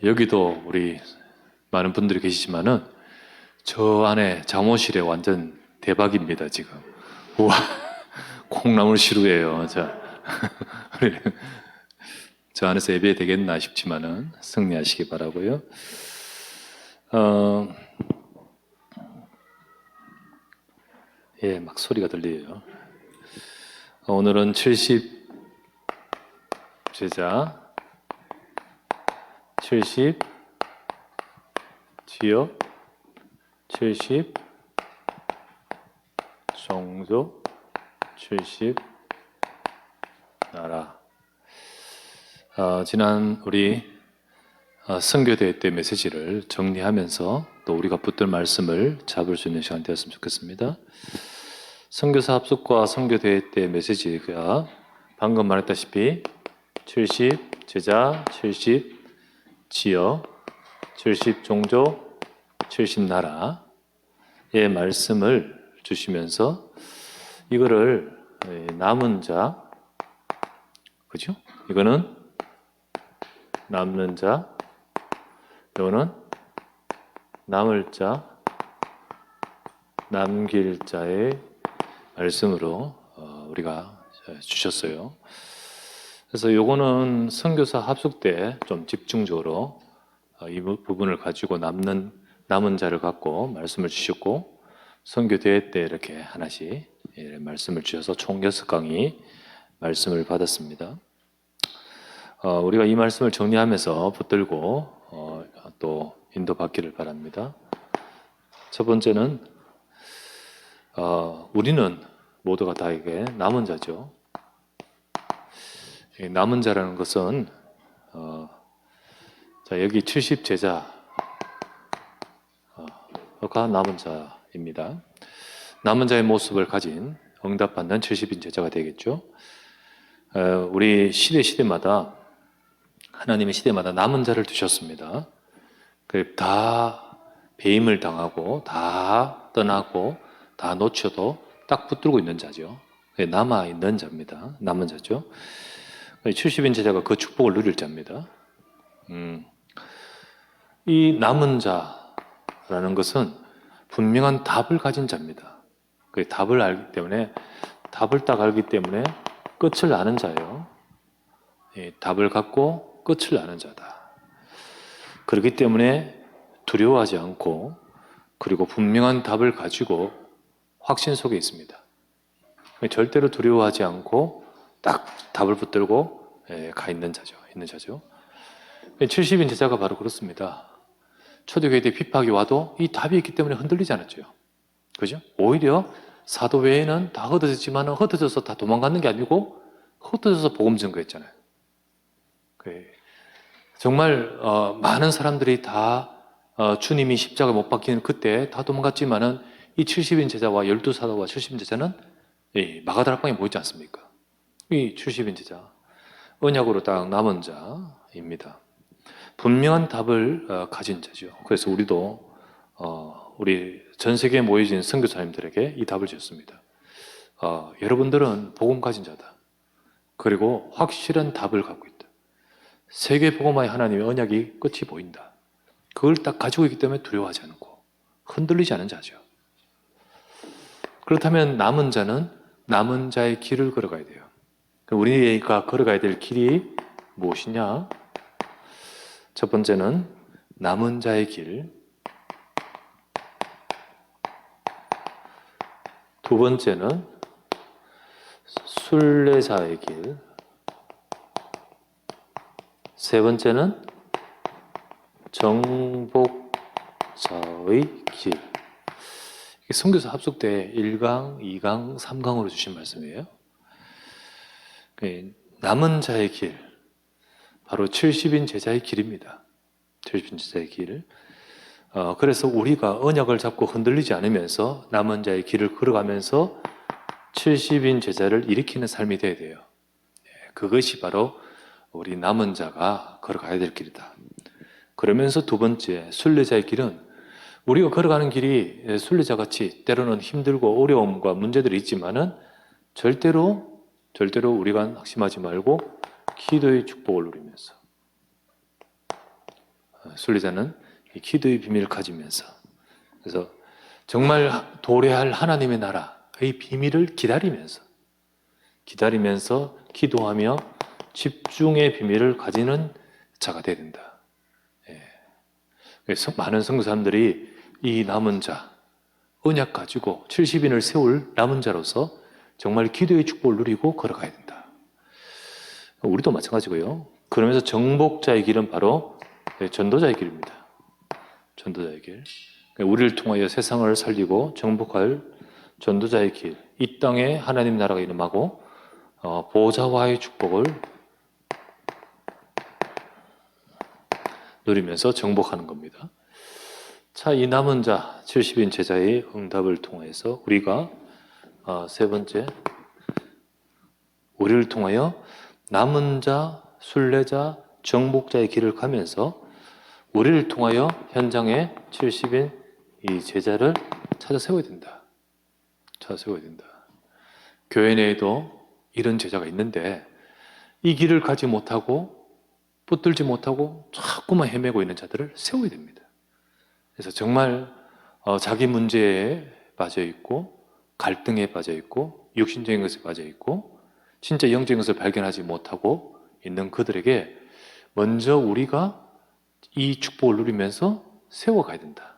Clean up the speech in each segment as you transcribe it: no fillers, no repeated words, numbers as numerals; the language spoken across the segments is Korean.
여기도 우리 많은 분들이 계시지만은 저 안에 잠옷실에 완전 대박입니다 지금. 우와, 콩나물 시루예요. 우리 저 안에서 예배 되겠나 싶지만은 승리하시기 바라고요. 막 소리가 들려요. 오늘은 70 제자, 70 지역, 70 종족, 70 나라. 지난 우리 선교대회 때 메시지를 정리하면서 또 우리가 붙들 말씀을 잡을 수 있는 시간 되었으면 좋겠습니다. 선교사 합숙과 선교대회 때 메시지가 방금 말했다시피 70 제자, 70 지역, 70 종족, 70 나라의 말씀을 주시면서 이거를 남은 자, 그죠? 이거는 남는 자, 이거는 남을 자, 남길 자의 말씀으로 우리가 주셨어요. 그래서 요거는 선교사 합숙 때 좀 집중적으로 이 부분을 가지고 남은 자를 갖고 말씀을 주셨고, 선교 대회 때 이렇게 하나씩 말씀을 주셔서 총 6강의 말씀을 받았습니다. 우리가 이 말씀을 정리하면서 붙들고 또 인도받기를 바랍니다. 첫 번째는 우리는 모두가 다 이게 남은 자죠. 남은 자라는 것은 여기 70 제자가 남은 자입니다. 남은 자의 모습을 가진 응답받는 70인 제자가 되겠죠. 우리 시대마다 하나님의 시대마다 남은 자를 두셨습니다. 다 배임을 당하고 다 떠나고 다 놓쳐도 딱 붙들고 있는 자죠. 남아있는 자입니다. 남은 자죠. 70인 제자가 그 축복을 누릴 자입니다. 이 남은 자라는 것은 분명한 답을 가진 자입니다. 그 답을 알기 때문에, 답을 딱 알기 때문에 끝을 아는 자예요. 답을 갖고 끝을 아는 자다. 그렇기 때문에 두려워하지 않고, 그리고 분명한 답을 가지고 확신 속에 있습니다. 절대로 두려워하지 않고 딱 답을 붙들고 가 있는 자죠. 70인 제자가 바로 그렇습니다. 초대교회 때 핍박이 와도 이 답이 있기 때문에 흔들리지 않았죠. 그죠? 오히려 사도 외에는 다 흩어졌지만 흩어져서 다 도망가는 게 아니고 흩어져서 복음 전거했잖아요. 정말 많은 사람들이 다 주님이 십자가 못 박히는 그때 다 도망갔지만은 이 70인 제자와 12사도와 70인 제자는 마가다락방에 모이지 않습니까? 이 70인 제자, 언약으로 딱 남은 자입니다. 분명한 답을 가진 자죠. 그래서 우리도 우리 전 세계에 모여진 선교사님들에게 이 답을 주셨습니다. 여러분들은 복음 가진 자다. 그리고 확실한 답을 갖고 있다. 세계 복음화의 하나님의 언약이 끝이 보인다. 그걸 딱 가지고 있기 때문에 두려워하지 않고 흔들리지 않은 자죠. 그렇다면 남은 자는 남은 자의 길을 걸어가야 돼요. 우리가 걸어가야 될 길이 무엇이냐? 첫 번째는 남은 자의 길, 두 번째는 순례자의 길, 세 번째는 정복자의 길. 선교사 합숙 때 1강, 2강, 3강으로 주신 말씀이에요. 남은 자의 길, 바로 70인 제자의 길입니다. 70인 제자의 길. 그래서 우리가 언약을 잡고 흔들리지 않으면서 남은 자의 길을 걸어가면서 70인 제자를 일으키는 삶이 되어야 돼요. 그것이 바로 우리 남은 자가 걸어가야 될 길이다. 그러면서 두 번째, 순례자의 길은 우리가 걸어가는 길이 순례자같이 때로는 힘들고 어려움과 문제들이 있지만은 절대로 우리가 낙심하지 말고 기도의 축복을 누리면서 순례자는 이 기도의 비밀을 가지면서, 그래서 정말 도래할 하나님의 나라의 비밀을 기다리면서 기도하며 집중의 비밀을 가지는 자가 되어야 된다. 그래서 많은 선교 사람들이 이 남은 자, 언약 가지고 70인을 세울 남은 자로서 정말 기도의 축복을 누리고 걸어가야 된다. 우리도 마찬가지고요. 그러면서 정복자의 길은 바로 전도자의 길입니다. 전도자의 길. 우리를 통하여 세상을 살리고 정복할 전도자의 길. 이 땅에 하나님 나라가 임하고 보좌와의 축복을 누리면서 정복하는 겁니다. 자, 이 남은 자 70인 제자의 응답을 통해서 우리가 세 번째, 우리를 통하여 남은 자, 순례자, 정복자의 길을 가면서 우리를 통하여 현장에 70인 이 제자를 찾아 세워야 된다. 교회 내에도 이런 제자가 있는데 이 길을 가지 못하고 붙들지 못하고 자꾸만 헤매고 있는 자들을 세워야 됩니다. 그래서 정말 자기 문제에 빠져 있고 갈등에 빠져 있고 육신적인 것에 빠져 있고 진짜 영적인 것을 발견하지 못하고 있는 그들에게 먼저 우리가 이 축복을 누리면서 세워가야 된다.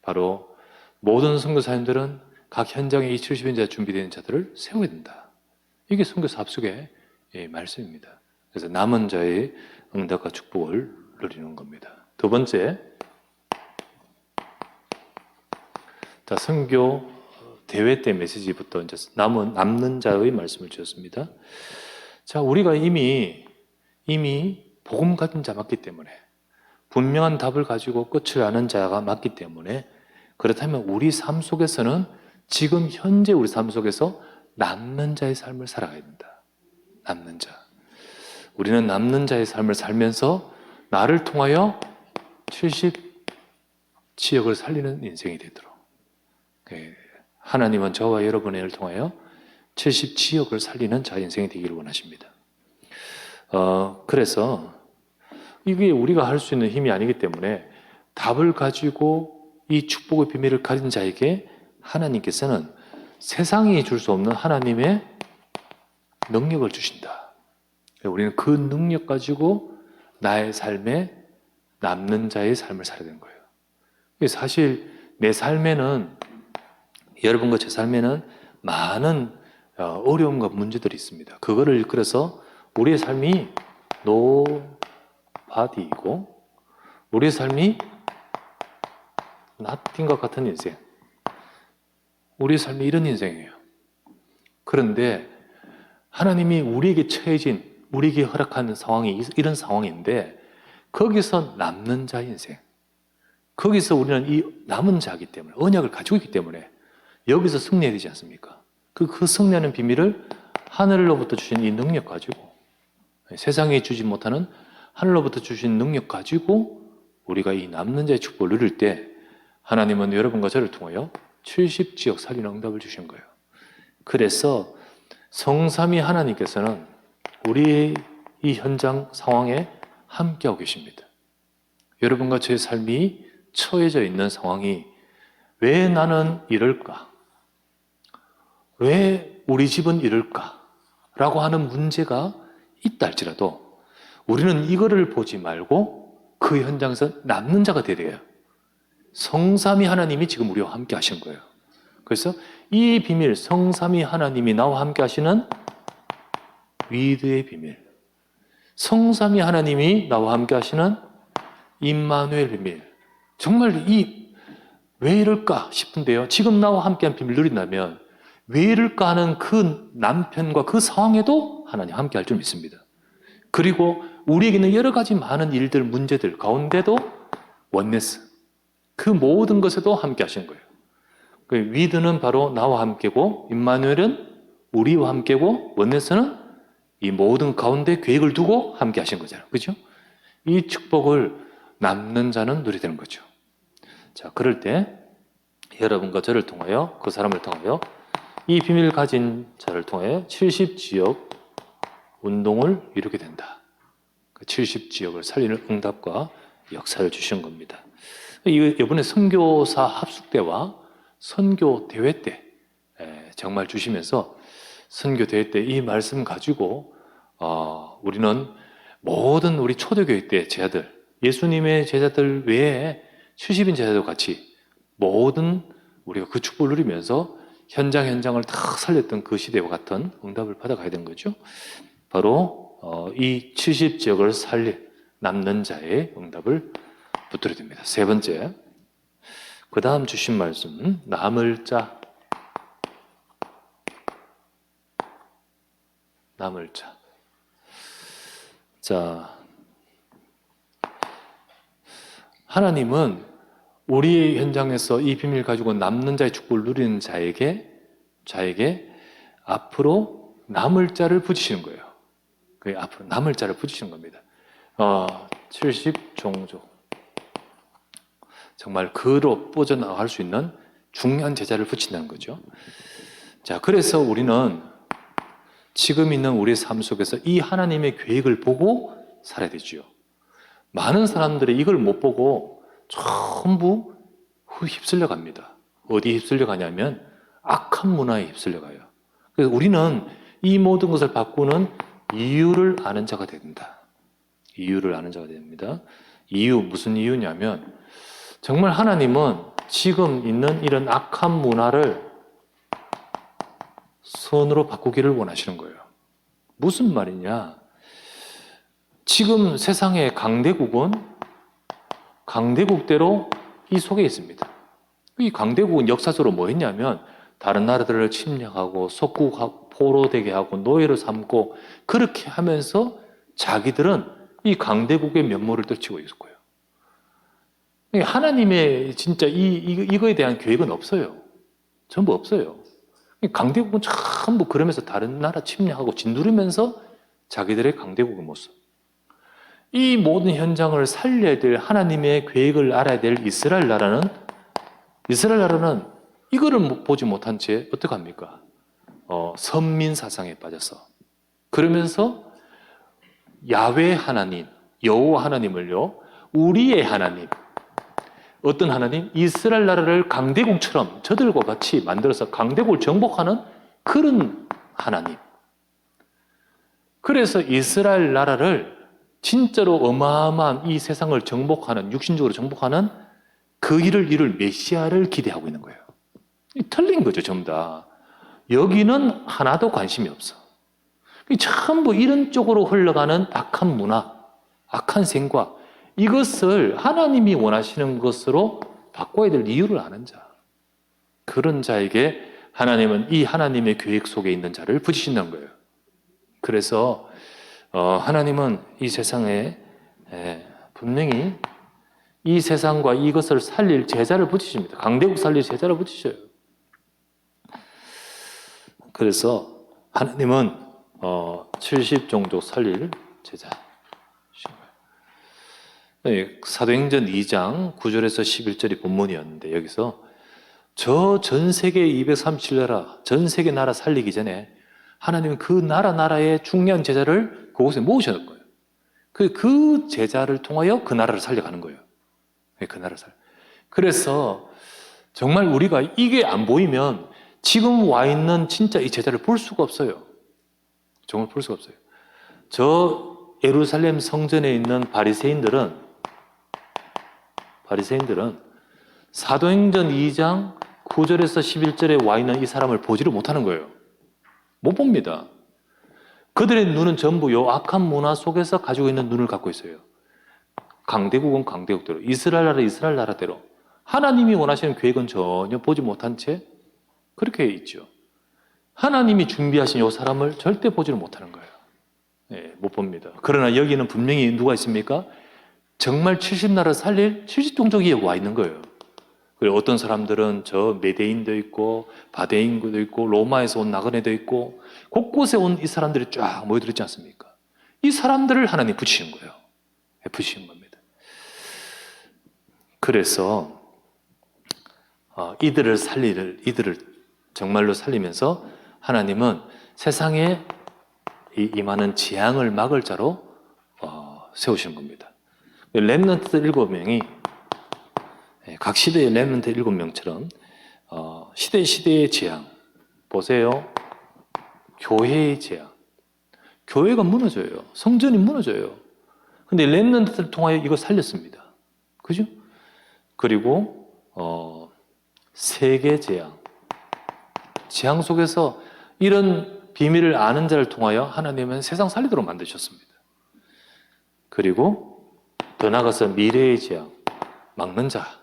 바로 모든 선교사님들은 각 현장에 이 70인자 준비되어 있는 자들을 세워야 된다. 이게 선교사 합숙의 말씀입니다. 그래서 남은 자의 응답과 축복을 누리는 겁니다. 두 번째, 자, 선교 대회 때 메시지부터 이제 남는 자의 말씀을 주셨습니다. 자, 우리가 이미 복음 가진 자 맞기 때문에 분명한 답을 가지고 끝을 아는 자가 맞기 때문에 그렇다면 우리 삶 속에서는 지금 현재 우리 삶 속에서 남는 자의 삶을 살아가야 된다. 남는 자. 우리는 남는 자의 삶을 살면서 나를 통하여 70지역을 살리는 인생이 되도록 하나님은 저와 여러분을 통하여 70지역을 살리는 자 인생이 되기를 원하십니다. 그래서 이게 우리가 할 수 있는 힘이 아니기 때문에 답을 가지고 이 축복의 비밀을 가진 자에게 하나님께서는 세상이 줄 수 없는 하나님의 능력을 주신다. 우리는 그 능력 가지고 나의 삶에 남는 자의 삶을 살아야 되는 거예요. 사실 내 삶에는, 여러분과 제 삶에는 많은 어려움과 문제들이 있습니다. 그거를 그래서 우리의 삶이 노바디이고 우리의 삶이 nothing과 같은 인생, 우리의 삶이 이런 인생이에요. 그런데 하나님이 우리에게 처해진, 우리에게 허락하는 상황이 이런 상황인데 거기서 남는 자 인생, 거기서 우리는 이 남은 자이기 때문에, 언약을 가지고 있기 때문에 여기서 승리해야 되지 않습니까? 그 승리하는 비밀을 하늘로부터 주신 이 능력 가지고, 세상에 주지 못하는 하늘로부터 주신 능력 가지고 우리가 이 남는 자의 축복을 누릴 때 하나님은 여러분과 저를 통하여 70지역 살리는 응답을 주신 거예요. 그래서 성삼위 하나님께서는 우리의 이 현장 상황에 함께하고 계십니다. 여러분과 제 삶이 처해져 있는 상황이 왜 나는 이럴까? 왜 우리 집은 이럴까? 라고 하는 문제가 있다 할지라도 우리는 이거를 보지 말고 그 현장에서 남는 자가 되어야 돼요. 성삼위 하나님이 지금 우리와 함께 하신 거예요. 그래서 이 비밀, 성삼위 하나님이 나와 함께 하시는 위드의 비밀, 성삼위 하나님이 나와 함께 하시는 임마누엘 비밀, 정말 왜 이럴까 싶은데요, 지금 나와 함께한 비밀을 누린다면 왜 이럴까 하는 그 남편과 그 상황에도 하나님 함께 할 줄 믿습니다. 그리고 우리에게는 여러 가지 많은 일들, 문제들 가운데도 원네스, 그 모든 것에도 함께 하신 거예요. 그 위드는 바로 나와 함께고, 임마누엘은 우리와 함께고, 원네스는 이 모든 가운데 계획을 두고 함께 하신 거잖아요. 그죠? 이 축복을 남는 자는 누리게 되는 거죠. 자, 그럴 때 여러분과 저를 통하여, 그 사람을 통하여, 이 비밀을 가진 자를 통해 70지역 운동을 이루게 된다. 그 70지역을 살리는 응답과 역사를 주신 겁니다. 이번에 선교사 합숙대와 선교 대회 때 정말 주시면서 선교 대회 때 이 말씀 가지고 우리는 모든 우리 초대교회 때 제자들, 예수님의 제자들 외에 70인 제자들 같이 모든 우리가 그 축복을 누리면서 현장을 다 살렸던 그 시대와 같은 응답을 받아가야 되는 거죠. 바로 이 70지역을 살릴 남는 자의 응답을 붙들어야 됩니다. 세 번째, 그 다음 주신 말씀, 남을 자. 남을 자. 자, 하나님은 우리의 현장에서 이 비밀을 가지고 남는 자의 축복을 누리는 자에게 앞으로 남을 자를 붙이시는 거예요. 그 앞으로 남을 자를 붙이시는 겁니다. 70종족. 정말 그로 뻗어나갈 수 있는 중요한 제자를 붙인다는 거죠. 자, 그래서 우리는 지금 있는 우리의 삶 속에서 이 하나님의 계획을 보고 살아야 되죠. 많은 사람들이 이걸 못 보고 전부 휩쓸려 갑니다. 어디에 휩쓸려 가냐면 악한 문화에 휩쓸려 가요. 그래서 우리는 이 모든 것을 바꾸는 이유를 아는 자가 됩니다. 이유를 아는 자가 됩니다. 무슨 이유냐면 정말 하나님은 지금 있는 이런 악한 문화를 선으로 바꾸기를 원하시는 거예요. 무슨 말이냐? 지금 세상의 강대국은 강대국대로 이 속에 있습니다. 이 강대국은 역사적으로 뭐 했냐면 다른 나라들을 침략하고 속국하고 포로되게 하고 노예를 삼고 그렇게 하면서 자기들은 이 강대국의 면모를 떨치고 있을 거예요. 하나님의 진짜 이거에 대한 계획은 없어요. 전부 없어요. 강대국은 전부 그러면서 다른 나라 침략하고 진두르면서 자기들의 강대국의 모습. 이 모든 현장을 살려야 될 하나님의 계획을 알아야 될 이스라엘 나라는 이거를 보지 못한 채 어떡합니까? 선민 사상에 빠져서 그러면서 야훼 하나님, 여호와 하나님을요, 우리의 하나님, 어떤 하나님? 이스라엘 나라를 강대국처럼 저들과 같이 만들어서 강대국을 정복하는 그런 하나님. 그래서 이스라엘 나라를 진짜로 어마어마한 이 세상을 정복하는, 육신적으로 정복하는 그 일을 이룰 메시아를 기대하고 있는 거예요. 틀린 거죠, 전부 다. 여기는 하나도 관심이 없어. 전부 이런 쪽으로 흘러가는 악한 문화, 악한 생각, 이것을 하나님이 원하시는 것으로 바꿔야 될 이유를 아는 자. 그런 자에게 하나님은 이 하나님의 계획 속에 있는 자를 붙이신다는 거예요. 그래서 하나님은 이 세상에 분명히 이 세상과 이것을 살릴 제자를 붙이십니다. 강대국 살릴 제자를 붙이셔요. 그래서 하나님은 70종족 살릴 제자. 사도행전 2장 9절에서 11절이 본문이었는데 여기서 저 전 세계 237나라, 전 세계 나라 살리기 전에 하나님은 그 나라의 중요한 제자를 그곳에 모으셨을 거예요. 그 제자를 통하여 그 나라를 살려가는 거예요. 그 나라를 그래서 정말 우리가 이게 안 보이면 지금 와 있는 진짜 이 제자를 볼 수가 없어요. 정말 볼 수가 없어요. 저 예루살렘 성전에 있는 바리새인들은 사도행전 2장 9절에서 11절에 와 있는 이 사람을 보지를 못하는 거예요. 못 봅니다. 그들의 눈은 전부 요 악한 문화 속에서 가지고 있는 눈을 갖고 있어요. 강대국은 강대국대로, 이스라엘 나라 이스라엘 나라대로 하나님이 원하시는 계획은 전혀 보지 못한 채 그렇게 있죠. 하나님이 준비하신 요 사람을 절대 보지를 못하는 거예요. 못 봅니다. 그러나 여기는 분명히 누가 있습니까? 정말 70나라 살릴 70종족이 와 있는 거예요. 그리고 어떤 사람들은 저 메데인도 있고 바데인도 있고 로마에서 온 나그네도 있고 곳곳에 온 이 사람들이 쫙 모여들었지 않습니까? 이 사람들을 하나님 붙이신 거예요. 붙이신 겁니다. 그래서 이들을 정말로 살리면서 하나님은 세상에 이 많은 재앙을 막을 자로 세우시는 겁니다. 렘넌트 7명이 각 시대의 렘넌트 7명처럼 시대의 재앙 보세요. 교회의 재앙. 교회가 무너져요. 성전이 무너져요. 근데 렘넌트를 통하여 이거 살렸습니다. 그죠? 그리고 세계 재앙. 재앙 속에서 이런 비밀을 아는 자를 통하여 하나님은 세상 살리도록 만드셨습니다. 그리고 더 나아가서 미래의 재앙, 막는 자.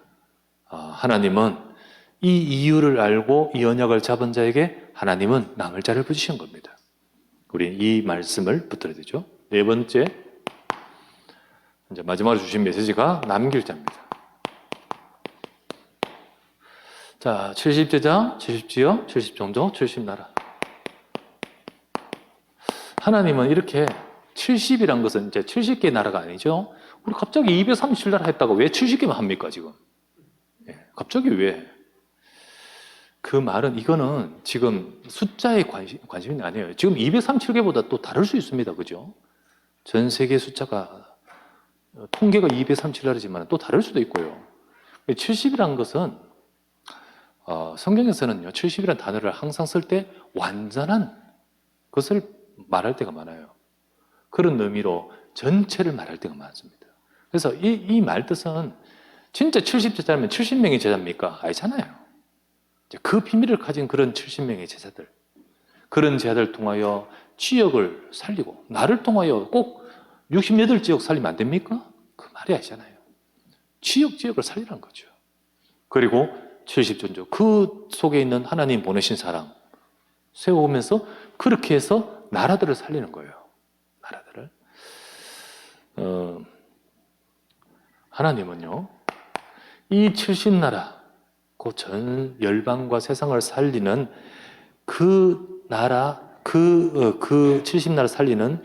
하나님은 이 이유를 알고 이 언약을 잡은 자에게 하나님은 남을 자를 부으신 겁니다. 우리 이 말씀을 붙들어야 되죠. 네 번째, 이제 마지막으로 주신 메시지가 남길 자입니다. 자, 70제자, 70지역, 70종족, 70나라. 하나님은 이렇게 70이란 것은 이제 70개의 나라가 아니죠. 우리 갑자기 237나라 했다가 왜 70개만 합니까, 지금? 갑자기 왜? 그 말은 이거는 지금 숫자에 관심이 아니에요. 지금 237개보다 또 다를 수 있습니다. 그죠? 전 세계 숫자가, 통계가 237나라지만 또 다를 수도 있고요. 70이란 것은, 성경에서는요, 70이라는 단어를 항상 쓸 때 완전한 것을 말할 때가 많아요. 그런 의미로 전체를 말할 때가 많습니다. 그래서 이 말 뜻은 진짜 70제자면 70명의 제자입니까? 아니잖아요. 그 비밀을 가진 그런 70명의 제자들, 그런 제자들 통하여 지역을 살리고 나를 통하여 꼭 68지역 살리면 안 됩니까? 그 말이 아니잖아요. 지역을 살리라는 거죠. 그리고 70존조, 그 속에 있는 하나님 보내신 사람 세워오면서 그렇게 해서 나라들을 살리는 거예요. 나라들을. 하나님은요, 이 70나라, 그 전 열방과 세상을 살리는 그 나라, 그 70나라 살리는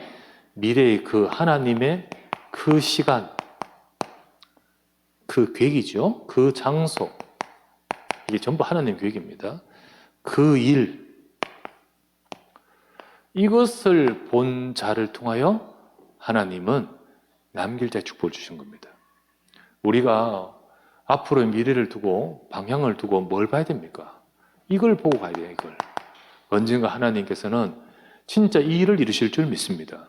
미래의 그 하나님의 그 시간, 그 계획이죠. 그 장소, 이게 전부 하나님 계획입니다. 그 일, 이것을 본 자를 통하여 하나님은 남길 자의 축복을 주신 겁니다. 우리가 앞으로의 미래를 두고 방향을 두고 뭘 봐야 됩니까? 이걸 보고 가야 돼요. 이걸. 언젠가 하나님께서는 진짜 이 일을 이루실 줄 믿습니다.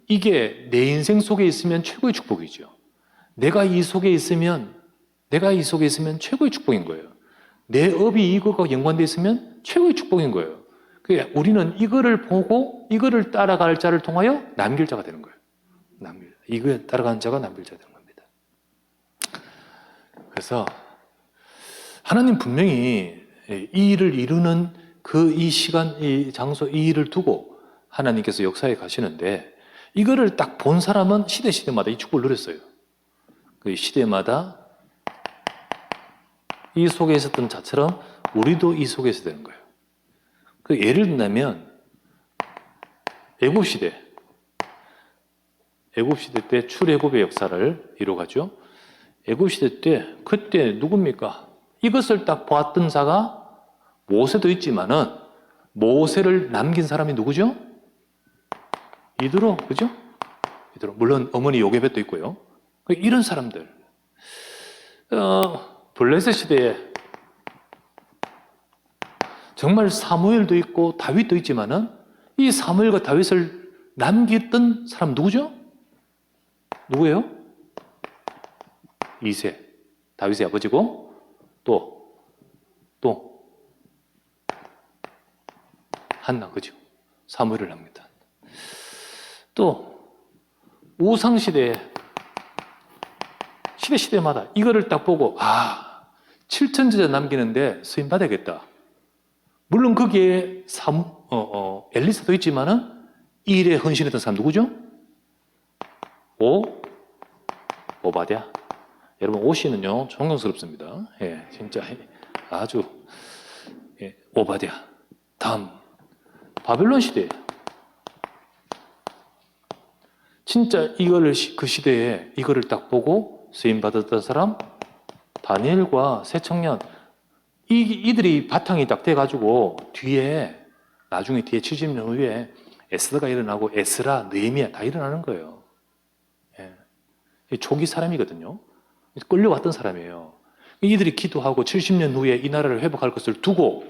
이게 내 인생 속에 있으면 최고의 축복이죠. 내가 이 속에 있으면 최고의 축복인 거예요. 내 업이 이것과 연관되어 있으면 최고의 축복인 거예요. 우리는 이거를 보고 이거를 따라갈 자를 통하여 남길 자가 되는 거예요. 이거에 따라가는 자가 남길 자가 되는 겁니다. 그래서 하나님 분명히 이 일을 이루는 이 시간, 이 장소, 이 일을 두고 하나님께서 역사에 가시는데 이거를 딱 본 사람은 시대마다 이 축복을 누렸어요. 그 시대마다 이 속에 있었던 자처럼 우리도 이 속에 있어야 되는 거예요. 예를 든다면 애굽시대 때 출애굽의 역사를 이루어가죠. 애굽시대 때 그때 누굽니까? 이것을 딱 보았던 자가 모세도 있지만은 모세를 남긴 사람이 누구죠? 이드로, 그죠? 이드로. 물론 어머니 요게벳도 있고요. 이런 사람들. 블레셋 시대에 정말 사무엘도 있고 다윗도 있지만은 이 사무엘과 다윗을 남겼던 사람 누구죠? 누구예요? 이세, 다윗의 아버지고 또 한나, 그죠? 사무엘을 남겼다. 또 우상시대에 시대마다 이거를 딱 보고 7천제자 남기는데 수임 받아야겠다. 물론 거기에 엘리사도 있지만은 이 일에 헌신했던 사람 누구죠? 오바댜. 여러분 오씨는요 존경스럽습니다. 예, 진짜 아주 오바댜. 다음 바벨론 시대. 진짜 그 시대에 이거를 딱 보고 쓰임 받았던 사람 다니엘과 세 청년. 이들이 바탕이 딱 돼가지고 나중에 뒤에 70년 후에 에스더가 일어나고 에스라, 느헤미야 다 일어나는 거예요. 예. 초기 사람이거든요. 끌려왔던 사람이에요. 이들이 기도하고 70년 후에 이 나라를 회복할 것을 두고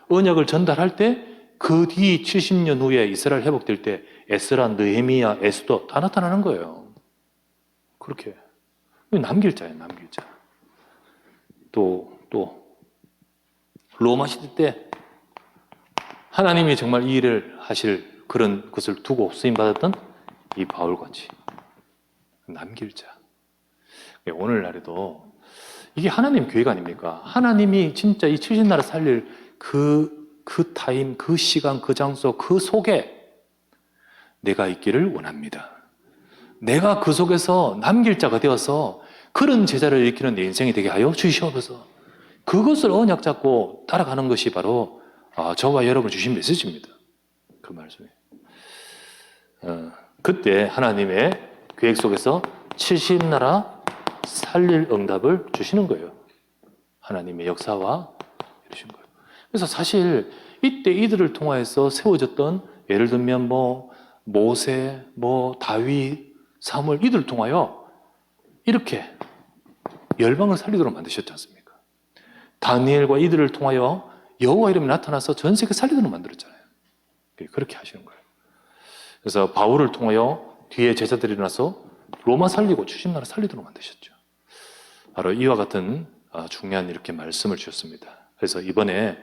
언약을 전달할 때 그 뒤 70년 후에 이스라엘 회복될 때 에스라, 느헤미야, 에스더 다 나타나는 거예요. 그렇게. 남길 자예요, 남길 자. 또 로마 시대 때 하나님이 정말 이 일을 하실 그런 것을 두고 쓰임받았던 이 바울같이 남길 자. 오늘날에도 이게 하나님 계획 아닙니까? 하나님이 진짜 이 70나라 살릴 그 타임, 그 시간, 그 장소, 그 속에 내가 있기를 원합니다. 내가 그 속에서 남길 자가 되어서 그런 제자를 일으키는 내 인생이 되게 하여 주시옵소서. 그것을 언약 잡고 따라가는 것이 바로 저와 여러분 주신 메시지입니다. 그 말씀이. 그때 하나님의 계획 속에서 70나라 살릴 응답을 주시는 거예요. 하나님의 역사와 이루신 거예요. 그래서 사실 이때 이들을 통하여서 세워졌던 예를 들면 모세, 다윗, 사무엘 이들을 통하여 이렇게 열방을 살리도록 만드셨지 않습니까? 다니엘과 이들을 통하여 여호와 이름이 나타나서 전 세계 살리도록 만들었잖아요. 그렇게 하시는 거예요. 그래서 바울을 통하여 뒤에 제자들이 일어나서 로마 살리고 70나라 살리도록 만드셨죠. 바로 이와 같은 중요한 이렇게 말씀을 주셨습니다. 그래서 이번에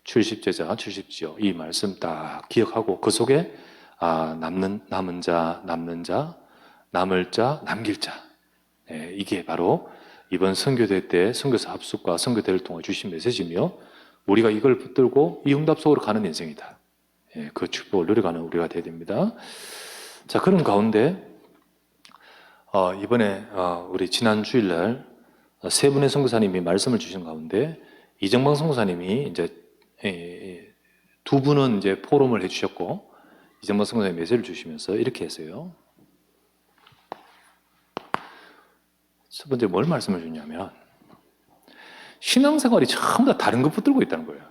70제자, 70지요 이 말씀 딱 기억하고 그 속에 남는 자, 남을 자, 남길 자. 이게 바로 이번 선교대 때 선교사 합숙과 선교대를 통해 주신 메시지며 우리가 이걸 붙들고 이 응답 속으로 가는 인생이다. 그 축복을 누려가는 우리가 되어야 됩니다. 자, 그런 가운데 이번에 우리 지난 주일날 세 분의 선교사님이 말씀을 주신 가운데 이정방 선교사님이 이제 두 분은 이제 포럼을 해주셨고 이정방 선교사님이 메시지를 주시면서 이렇게 했어요. 첫 번째 뭘 말씀을 주냐면 신앙생활이 전부 다 다른 것 붙들고 있다는 거예요.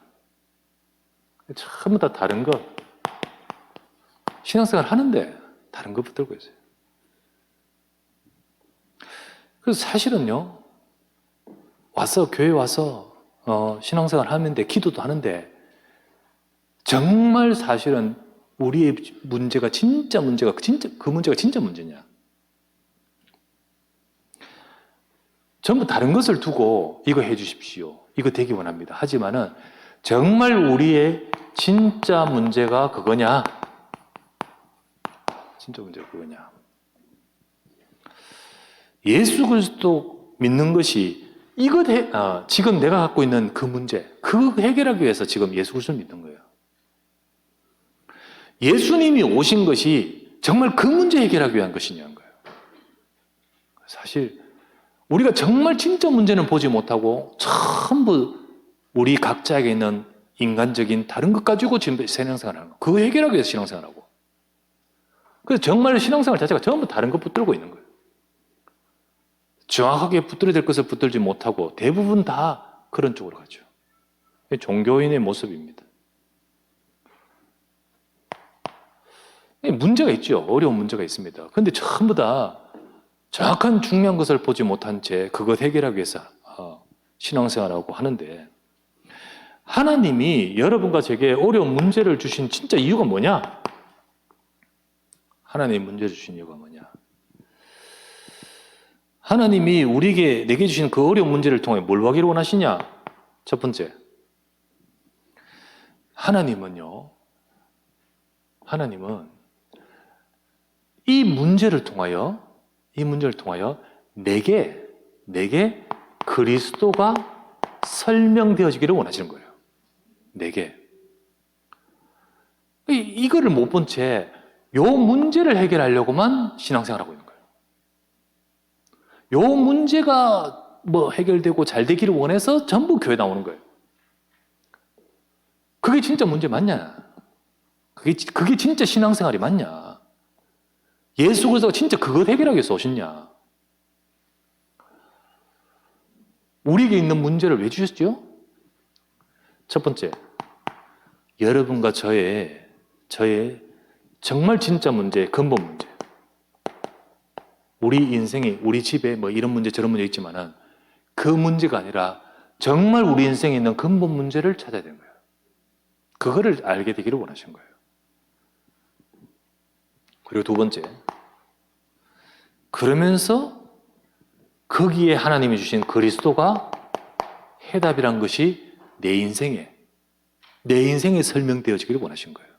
전부 다 다른 것. 신앙생활 하는데 다른 것 붙들고 있어요. 그래서 사실은요, 교회 와서 신앙생활 하는데 기도도 하는데 정말 사실은 우리의 문제가 진짜 그 문제가 진짜 문제냐? 전부 다른 것을 두고 이거 해 주십시오. 이거 되기 원합니다. 하지만은 정말 우리의 진짜 문제가 그거냐? 진짜 문제가 그거냐? 예수 그리스도 믿는 것이 지금 내가 갖고 있는 그 문제, 그 해결하기 위해서 지금 예수 그리스도를 믿는 거예요. 예수님이 오신 것이 정말 그 문제 해결하기 위한 것이냐는 거예요. 사실 우리가 정말 진짜 문제는 보지 못하고 전부 우리 각자에게 있는 인간적인 다른 것 가지고 지금 신앙생활을 하는 거예요. 그거 해결하기 위해서 신앙생활을 하고. 그래서 정말 신앙생활 자체가 전부 다른 것 붙들고 있는 거예요. 정확하게 붙들어야 될 것을 붙들지 못하고 대부분 다 그런 쪽으로 가죠. 종교인의 모습입니다. 문제가 있죠. 어려운 문제가 있습니다. 그런데 전부 다 정확한 중요한 것을 보지 못한 채 그것 해결하기 위해서 신앙생활하고 하는데 하나님이 여러분과 제게 어려운 문제를 주신 진짜 이유가 뭐냐? 하나님이 문제를 주신 이유가 뭐냐? 하나님이 내게 주신 그 어려운 문제를 통해 뭘 하기를 원하시냐? 첫 번째, 하나님은 이 문제를 통하여 내게 그리스도가 설명되어지기를 원하시는 거예요. 내게. 이거를 못 본 채 요 문제를 해결하려고만 신앙생활하고 있는 거예요. 요 문제가 해결되고 잘 되기를 원해서 전부 교회 나오는 거예요. 그게 진짜 문제 맞냐? 그게 진짜 신앙생활이 맞냐? 예수 그리스도가 진짜 그것 해결하기 위해서 오셨냐? 우리에게 있는 문제를 왜 주셨죠? 첫 번째, 여러분과 저의 정말 진짜 문제, 근본 문제. 우리 인생에, 우리 집에 뭐 이런 문제 저런 문제 있지만은 그 문제가 아니라 정말 우리 인생에 있는 근본 문제를 찾아야 되는 거예요. 그거를 알게 되기를 원하신 거예요. 그리고 두 번째, 그러면서 거기에 하나님이 주신 그리스도가 해답이란 것이 내 인생에 설명되어지기를 원하신 거예요.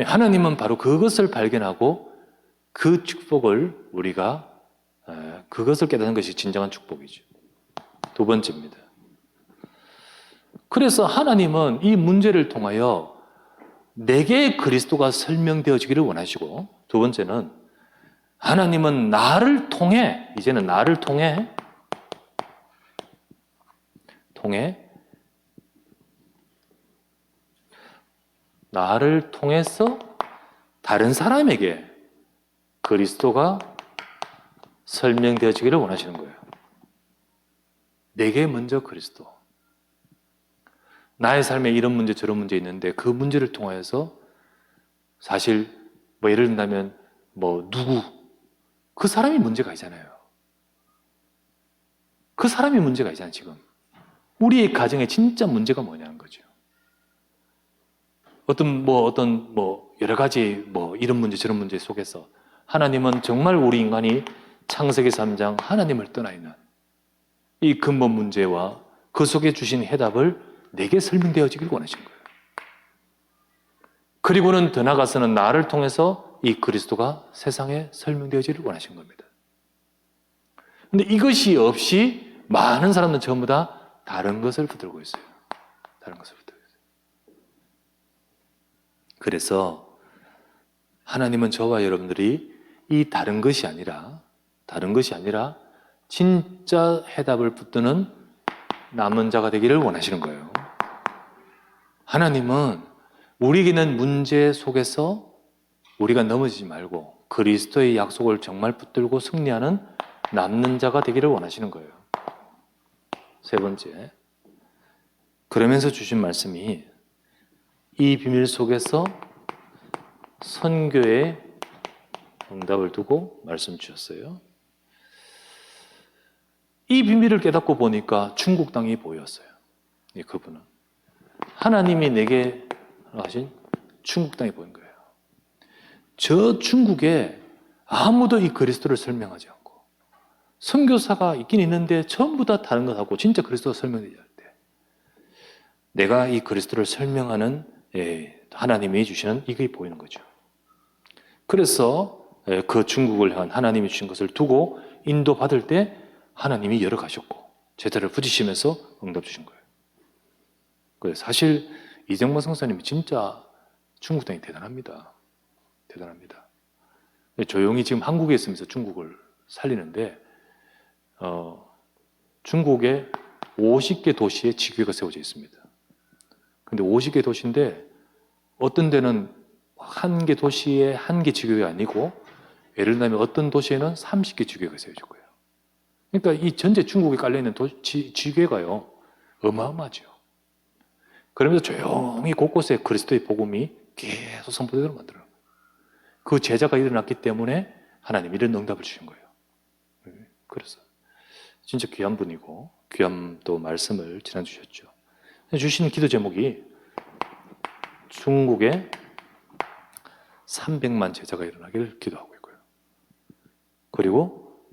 하나님은 바로 그것을 발견하고 그 축복을 우리가 그것을 깨닫는 것이 진정한 축복이죠. 두 번째입니다. 그래서 하나님은 이 문제를 통하여 내게 그리스도가 설명되어지기를 원하시고, 두 번째는 하나님은 나를 통해, 이제는 나를 통해 나를 통해서 다른 사람에게 그리스도가 설명되어지기를 원하시는 거예요. 내게 먼저 그리스도. 나의 삶에 이런 문제 저런 문제 있는데 그 문제를 통해서 사실 뭐 예를 든다면 뭐 누구 그 사람이 문제가 있잖아요. 그 사람이 문제가 있잖아요. 지금 우리의 가정에 진짜 문제가 뭐냐는 거죠. 어떤 여러 가지 뭐 이런 문제 저런 문제 속에서 하나님은 정말 우리 인간이 창세기 3장 하나님을 떠나 있는 이 근본 문제와 그 속에 주신 해답을 내게 설명되어지길 원하신 거예요. 그리고는 더 나아가서는 나를 통해서 이 그리스도가 세상에 설명되어지길 원하신 겁니다. 근데 이것이 없이 많은 사람들은 전부 다 다른 것을 붙들고 있어요. 다른 것을 붙들고 있어요. 그래서 하나님은 저와 여러분들이 이 다른 것이 아니라 진짜 해답을 붙드는 남은 자가 되기를 원하시는 거예요. 하나님은 우리에게 있는 문제 속에서 우리가 넘어지지 말고 그리스도의 약속을 정말 붙들고 승리하는 남는 자가 되기를 원하시는 거예요. 세 번째, 그러면서 주신 말씀이 이 비밀 속에서 선교의 응답을 두고 말씀 주셨어요. 이 비밀을 깨닫고 보니까 중국 땅이 보였어요. 그분은 하나님이 내게 하신 중국 땅이 보인 거예요. 저 중국에 아무도 이 그리스도를 설명하지 않고 선교사가 있긴 있는데 전부 다 다른 것하고 진짜 그리스도가 설명되지 않을 때 내가 이 그리스도를 설명하는 하나님이 주시는 이게 보이는 거죠. 그래서 그 중국을 향한 하나님이 주신 것을 두고 인도받을 때 하나님이 열어가셨고 제자를 부지시면서 응답 주신 거예요. 그래서 사실 이정만 성사님이 진짜 중국 땅이 대단합니다. 대단합니다. 조용히 지금 한국에 있으면서 중국을 살리는데 중국에 50개 도시에 지교회가 세워져 있습니다. 근데 50개 도시인데 어떤 데는 한 개 도시에 한 개 지교회가 아니고 예를 들면 어떤 도시에는 30개 지교회가 세워질 거예요. 그러니까 이 전체 중국에 깔려있는 지교회가요 어마어마하죠. 그러면서 조용히 곳곳에 그리스도의 복음이 계속 선포되도록 만들어요. 그 제자가 일어났기 때문에 하나님이 이런 응답을 주신 거예요. 그래서 진짜 귀한 분이고 귀한 또 말씀을 지난 주셨죠. 주신 기도 제목이 중국에 300만 제자가 일어나기를 기도하고 있고요. 그리고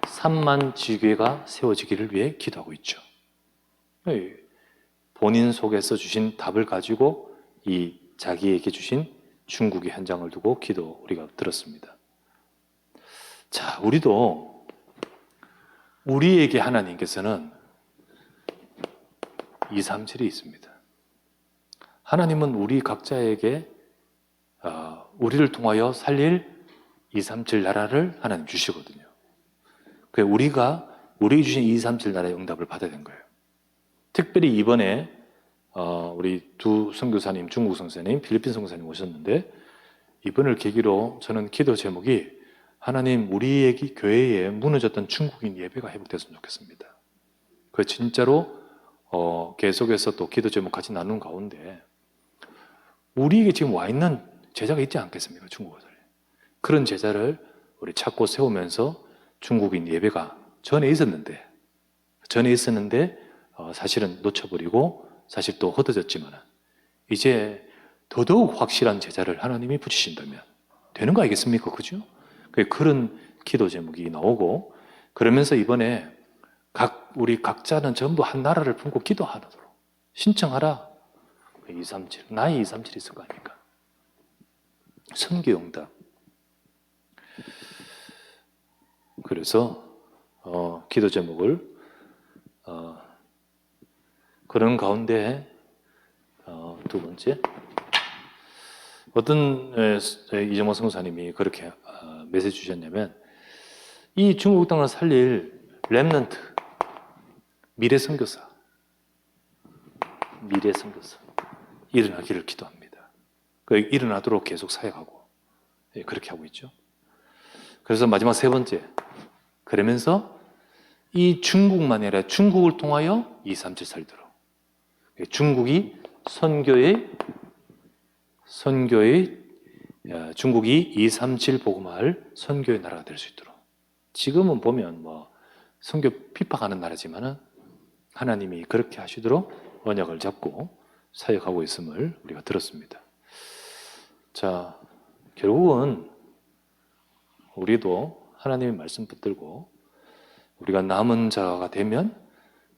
3만 지교회가 세워지기를 위해 기도하고 있죠. 본인 속에서 주신 답을 가지고 이 자기에게 주신 중국의 현장을 두고 기도 우리가 들었습니다. 자, 우리도 우리에게 하나님께서는 237이 있습니다. 하나님은 우리 각자에게 우리를 통하여 살릴 237 나라를 하나님 주시거든요. 그래서 우리가 우리 주신 237 나라의 응답을 받아야 된 거예요. 특별히 이번에 우리 두 선교사님, 중국 선교사님, 필리핀 선교사님 오셨는데 이번을 계기로 저는 기도 제목이 하나님 우리에게 교회에 무너졌던 중국인 예배가 회복됐으면 좋겠습니다. 그 진짜로 계속해서 또 기도 제목 같이 나누는 가운데 우리에게 지금 와 있는 제자가 있지 않겠습니까? 중국어에. 그런 제자를 우리 찾고 세우면서 중국인 예배가 전에 있었는데 사실은 놓쳐버리고 사실 또 흩어졌지만 이제 더더욱 확실한 제자를 하나님이 붙이신다면 되는 거 아니겠습니까? 그죠? 그런 기도 제목이 나오고, 그러면서 이번에 우리 각자는 전부 한 나라를 품고 기도하도록 신청하라. 237, 나의 237 있을 거 아닙니까? 선교용답. 그래서 기도 제목을 그런 가운데 두 번째, 어떤 이정호 선교사님이 그렇게 메시지 주셨냐면, 이 중국 땅을 살릴 렘넌트, 미래 선교사 일어나기를 기도합니다. 일어나도록 계속 사역하고 그렇게 하고 있죠. 그래서 마지막 세 번째, 그러면서 이 중국만이 아니라 중국을 통하여 237 살도록, 중국이 중국이 237 복음화할 선교의 나라가 될 수 있도록. 지금은 보면 선교 핍박하는 나라지만은 하나님이 그렇게 하시도록 언약을 잡고 사역하고 있음을 우리가 들었습니다. 자, 결국은 우리도 하나님의 말씀 붙들고 우리가 남은 자가 되면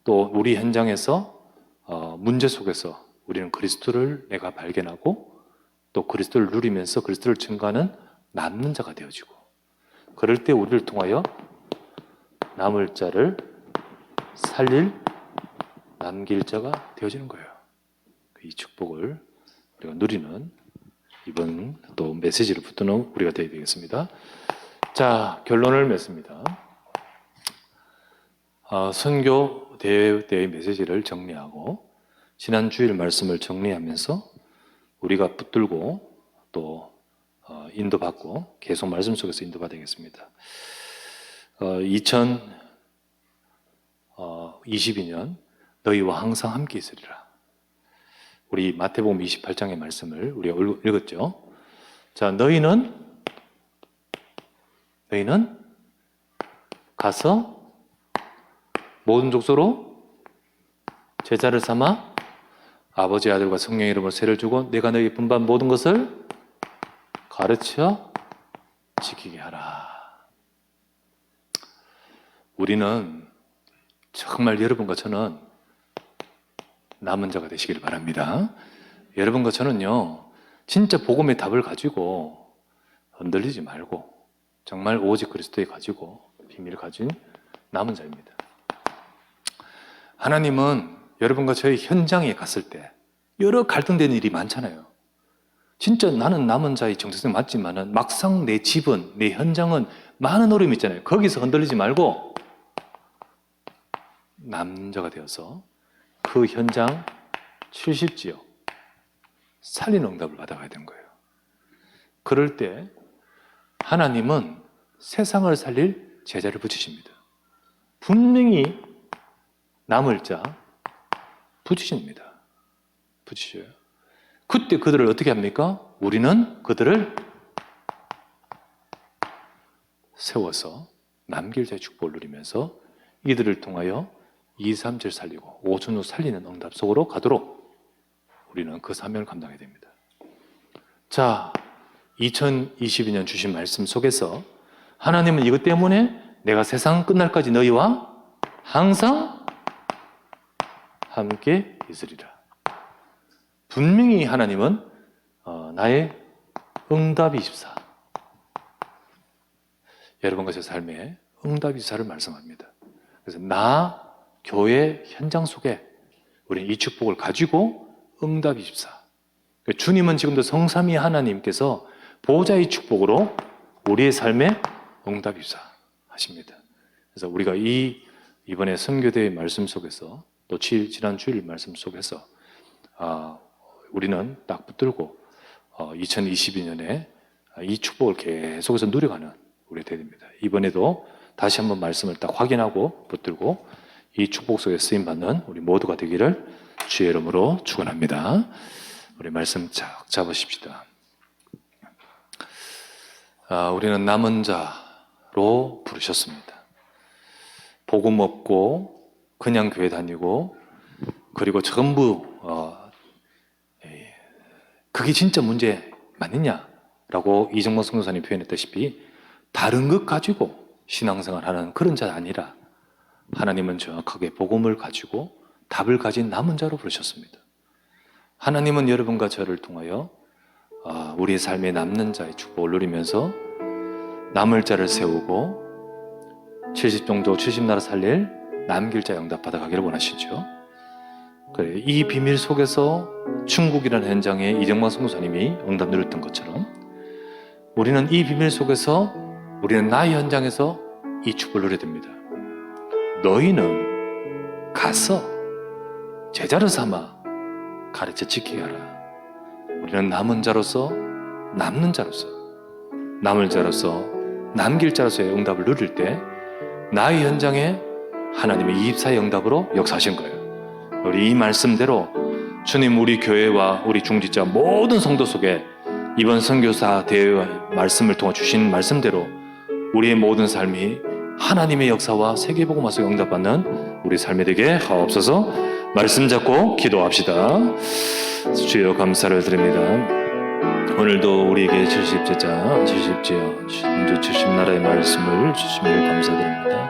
또 우리 현장에서 문제 속에서 우리는 그리스도를 내가 발견하고 또 그리스도를 누리면서 그리스도를 증거하는 남는 자가 되어지고, 그럴 때 우리를 통하여 남을 자를 살릴 남길 자가 되어지는 거예요. 이 축복을 우리가 누리는 이번 또 메시지를 붙드는 우리가 되어야 되겠습니다. 자, 결론을 맺습니다. 선교 대회 때의 메시지를 정리하고 지난 주일 말씀을 정리하면서 우리가 붙들고 또 인도받고 계속 말씀 속에서 인도받아야겠습니다. 2022년 너희와 항상 함께 있으리라. 우리 마태복음 28장의 말씀을 우리가 읽었죠. 자, 너희는 가서 모든 족속으로 제자를 삼아 아버지, 아들과 성령의 이름으로 세를 주고 내가 너희에게 분부한 모든 것을 가르쳐 지키게 하라. 우리는 정말 여러분과 저는 남은 자가 되시길 바랍니다. 여러분과 저는요, 진짜 복음의 답을 가지고 흔들리지 말고 정말 오직 그리스도에 가지고 비밀을 가진 남은 자입니다. 하나님은 여러분과 저희 현장에 갔을 때 여러 갈등되는 일이 많잖아요. 진짜 나는 남은 자의 정체성이 맞지만은 막상 내 집은, 내 현장은 많은 어려움이 있잖아요. 거기서 흔들리지 말고 남는 자가 되어서 그 현장 70지역 살리는 응답을 받아가야 되는 거예요. 그럴 때 하나님은 세상을 살릴 제자를 붙이십니다. 분명히 남을 자 붙이십니다. 붙이셔요. 그때 그들을 어떻게 합니까? 우리는 그들을 세워서 남길 자의 축복을 누리면서 이들을 통하여 237 살리고 5천 후 살리는 응답 속으로 가도록 우리는 그 사명을 감당해야 됩니다. 자, 2022년 주신 말씀 속에서 하나님은 이것 때문에 내가 세상 끝날까지 너희와 항상 함께 있으리라. 분명히 하나님은 나의 응답이십사, 여러분과 제 삶에 응답이십사를 말씀합니다. 그래서 교회 현장 속에 우리는 이 축복을 가지고 응답이십사. 주님은 지금도 성삼위 하나님께서 보호자의 축복으로 우리의 삶에 응답이십사 하십니다. 그래서 우리가 이번에 선교대의 말씀 속에서 또 지난 주일 말씀 속에서 우리는 딱 붙들고 2022년에 이 축복을 계속해서 누려가는 우리가 되어야 됩니다. 이번에도 다시 한번 말씀을 딱 확인하고 붙들고 이 축복 속에 쓰임받는 우리 모두가 되기를 주의 이름으로 축원합니다. 우리 말씀 쫙 잡으십시다. 우리는 남은 자 부르셨습니다. 복음 없고 그냥 교회 다니고 그리고 전부 그게 진짜 문제 맞느냐라고 이정만 선교사님 표현했다시피 다른 것 가지고 신앙생활하는 그런 자가 아니라 하나님은 정확하게 복음을 가지고 답을 가진 남은 자로 부르셨습니다. 하나님은 여러분과 저를 통하여 우리의 삶에 남는 자의 축복을 누리면서 남을 자를 세우고 70종족 70나라 살릴 남길 자 응답 받아가기를 원하시죠. 그래, 이 비밀 속에서 충국이라는 현장에 이정만 선교사님이 응답 누렸던 것처럼 우리는 이 비밀 속에서 우리는 나의 현장에서 이 축복을 누려야 됩니다. 너희는 가서 제자를 삼아 가르쳐 지키게 하라. 우리는 남은 자로서 남는 자로서 남을 자로서 남길 자로서의 응답을 누릴 때 나의 현장에 하나님의 24의 응답으로 역사하신 거예요. 우리 이 말씀대로 주님 우리 교회와 우리 중직자 모든 성도 속에 이번 선교사 대회 말씀을 통해 주신 말씀대로 우리의 모든 삶이 하나님의 역사와 세계복음화서 응답받는 우리 삶이 되게 하옵소서. 말씀 잡고 기도합시다. 주여 감사를 드립니다. 오늘도 우리에게 70제자, 70지역, 70나라의 말씀을 주시며 감사드립니다.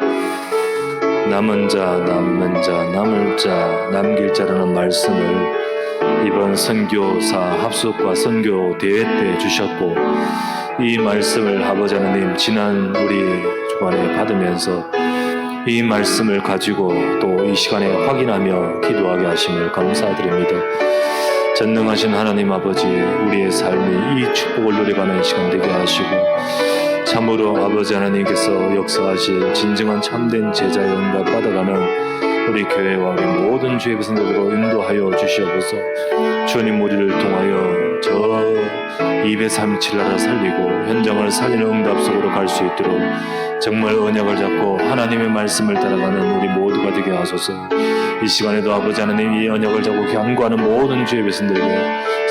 남은 자, 남는 자, 남을 자, 남길 자라는 말씀을 이번 선교사 합숙과 선교 대회 때 주셨고 이 말씀을 아버지 하나님 지난 우리 주간에 받으면서 이 말씀을 가지고 또 이 시간에 확인하며 기도하게 하심을 감사드립니다. 전능하신 하나님 아버지 우리의 삶이 이 축복을 누려가는 시간 되게 하시고 참으로 아버지 하나님께서 역사하실 진정한 참된 제자의 응답 받아가는 우리 교회와 우리 모든 주의 백성들로 인도하여 주시옵소서. 주님 우리를 통하여 저 237나라 살리고 현장을 살리는 응답 속으로 갈 수 있도록 정말 언약을 잡고 하나님의 말씀을 따라가는 우리 모두가 되게 하소서. 이 시간에도 아버지 하나님 이 언약을 잡고 경고하는 모든 주의 백성들에게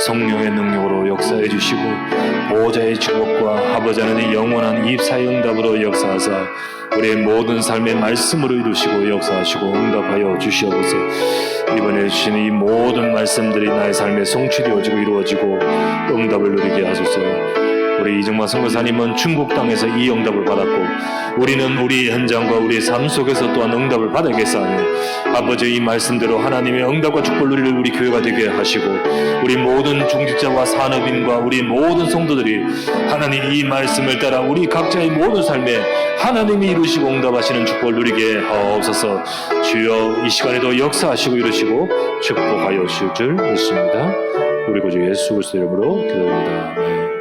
성령의 능력으로 역사해 주시고 보호자의 축복과 아버지 하나님 영원한 24의 응답으로 역사하사 우리의 모든 삶의 말씀으로 이루시고 역사하시고 응답하여 주시옵소서. 이번에 주신 이 모든 말씀들이 나의 삶에 성취되어지고 이루어지고 응답을 누리게 하소서. 우리 이정만 선교사님은 중국 땅에서 이 응답을 받았고 우리는 우리 현장과 우리의 삶 속에서 또한 응답을 받아야겠사오니 아버지 이 말씀대로 하나님의 응답과 축복을 누릴 우리 교회가 되게 하시고 우리 모든 중직자와 산업인과 우리 모든 성도들이 하나님 이 말씀을 따라 우리 각자의 모든 삶에 하나님이 이루시고 응답하시는 축복을 누리게 하옵소서. 주여 이 시간에도 역사하시고 이루시고 축복하여 주실 줄 믿습니다. 우리 구주 예수 그리스도 이름으로 기도합니다. 아멘.